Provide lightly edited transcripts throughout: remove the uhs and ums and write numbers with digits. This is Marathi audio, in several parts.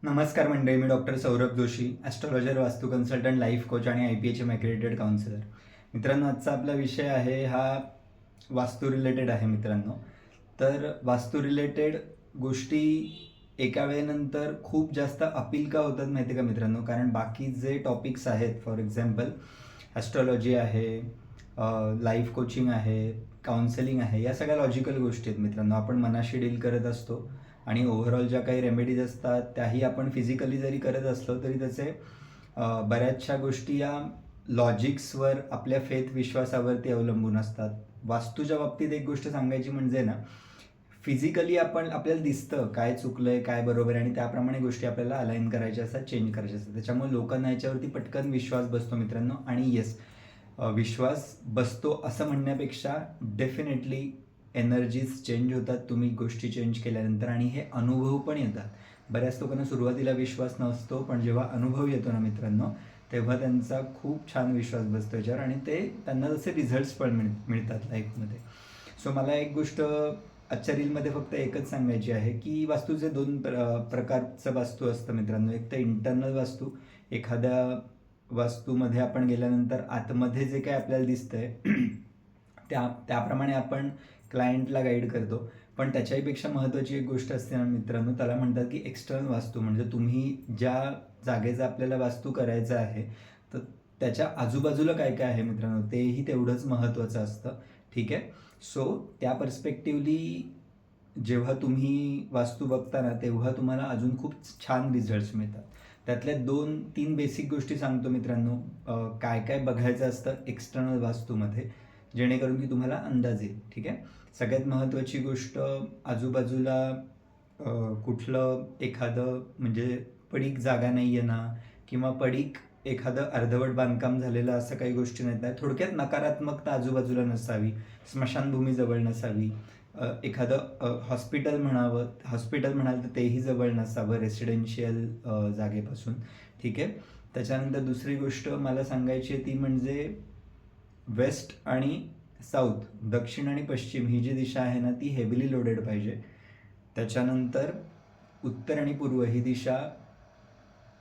नमस्कार मंडळी, मी डॉक्टर सौरभ जोशी, ॲस्ट्रॉलॉजर, वास्तू कन्सल्टंट, लाईफ कोच आणि IPHM ॲक्रेडिटेड काउन्सिलर. मित्रांनो, आजचा आपला विषय आहे हा वास्तू रिलेटेड आहे मित्रांनो. तर वास्तू रिलेटेड गोष्टी एका वेळेनंतर खूप जास्त अपील का होतात माहिती आहे का मित्रांनो? कारण बाकी जे टॉपिक्स आहेत, फॉर एक्झाम्पल ॲस्ट्रॉलॉजी आहे, लाईफ कोचिंग आहे, काउन्सिलिंग आहे, या सगळ्या लॉजिकल गोष्टी आहेत मित्रांनो. आपण मनाशी डील करत असतो आणि ओव्हरऑल ज्या काही रेमेडीज असतात त्याही आपण फिजिकली जरी करत असलो तरी त्याचे बऱ्याचशा गोष्टी या लॉजिक्सवर, आपल्या फेथ विश्वासावरती अवलंबून असतात. वास्तूच्या बाबतीत एक गोष्ट सांगायची म्हणजे ना, फिजिकली आपल्याला दिसतं काय चुकलं आहे, काय बरोबर आहे, आणि त्याप्रमाणे गोष्टी आपल्याला अलाइन करायच्या असतात, चेंज करायच्या असतात. त्याच्यामुळे लोकांना याच्यावरती पटकन विश्वास बसतो मित्रांनो. आणि येस, विश्वास बसतो असं म्हणण्यापेक्षा डेफिनेटली एनर्जीज चेंज होतात तुम्ही गोष्टी चेंज केल्यानंतर, आणि हे अनुभव पण येतात. बऱ्याच लोकांना सुरुवातीला विश्वास नसतो, पण जेव्हा अनुभव येतो ना मित्रांनो, तेव्हा त्यांचा खूप छान विश्वास बसतो याच्यावर, आणि त्यांना जसे रिझल्ट्स पण मिळतात लाईफमध्ये. सो मला एक गोष्ट आजच्या रीलमध्ये फक्त एकच सांगायची आहे की वास्तूचे दोन प्रकारचं वास्तू असतं मित्रांनो. एक तर इंटरनल वास्तू. एखाद्या वास्तूमध्ये आपण गेल्यानंतर आतमध्ये जे काय आपल्याला दिसतंय त्याप्रमाणे आपण क्लायंटला गाईड करतो. पण त्याच्याहीपेक्षा महत्त्वाची एक गोष्ट असते ना मित्रांनो, त्याला म्हणतात की एक्सटर्नल वास्तू. म्हणजे तुम्ही ज्या जागेचा आपल्याला वास्तू करायचा आहे, तर त्याच्या आजूबाजूला काय काय आहे मित्रांनो, तेही तेवढंच महत्त्वाचं असतं. ठीक आहे. सो त्या पर्स्पेक्टिव्हली जेव्हा तुम्ही वास्तू बघता ना, तेव्हा तुम्हाला अजून खूप छान रिझल्ट्स मिळतात. त्यातल्या 2-3 बेसिक गोष्टी सांगतो मित्रांनो, काय काय बघायचं असतं एक्सटर्नल वास्तूमध्ये, जेणेकरून की तुम्हाला अंदाज येईल. ठीक आहे. सगळ्यात महत्त्वाची गोष्ट, आजूबाजूला कुठलं एखादं म्हणजे पडीक जागा नाही आहे ना, किंवा पडीक एखादं अर्धवट बांधकाम झालेलं, असं काही गोष्टी नाहीत. थोडक्यात नकारात्मकता आजूबाजूला नसावी, स्मशानभूमी जवळ नसावी, एखादं हॉस्पिटल म्हणाल तर तेही जवळ नसावं रेसिडेन्शियल जागेपासून. ठीक आहे. त्याच्यानंतर दुसरी गोष्ट मला सांगायची आहे ती म्हणजे वेस्ट आणि साऊथ, दक्षिण आणि पश्चिम, ही जी दिशा आहे ना, ती हेविली लोडेड पाहिजे. त्याच्यानंतर उत्तर आणि पूर्व ही दिशा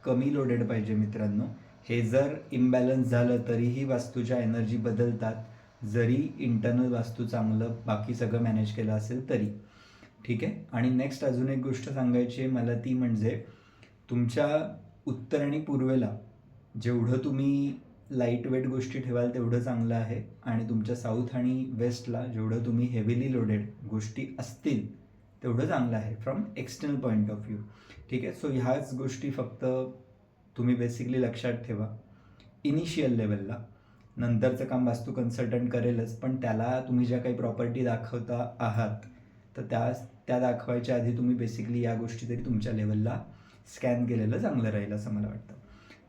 कमी लोडेड पाहिजे मित्रांनो. हे जर इम्बॅलन्स झालं तरीही वास्तूच्या एनर्जी बदलतात, जरी इंटरनल वास्तू चांगलं बाकी सगळं मॅनेज केलं असेल तरी. ठीक आहे. आणि नेक्स्ट अजून एक गोष्ट सांगायची आहे मला, ती म्हणजे तुमच्या उत्तर आणि पूर्वेला जेवढं तुम्ही लाईट वेट गोष्टी ठेवाल तेवढं चांगलं आहे, आणि तुमच्या साऊथ आणि वेस्टला जेवढं तुम्ही हेविली लोडेड गोष्टी असतील तेवढं चांगलं आहे from external point of view. ठीक आहे. सो ह्याच गोष्टी फक्त तुम्ही बेसिकली लक्षात ठेवा इनिशियल लेवलला. नंतरचं काम वास्तू कन्सल्टंट करेलच, पण त्याला तुम्ही ज्या काही प्रॉपर्टी दाखवता आहात, तर त्या दाखवायच्या आधी तुम्ही बेसिकली या गोष्टी तरी तुमच्या लेवलला स्कॅन केलेलं चांगलं राहील असं मला वाटतं.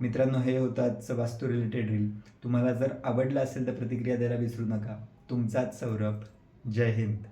मित्रांनो, हे होतं आजचं वास्तू रिलेटेड रील. तुम्हाला जर आवडलं असेल तर प्रतिक्रिया द्यायला विसरू नका. तुमचाच सौरभ. जय हिंद.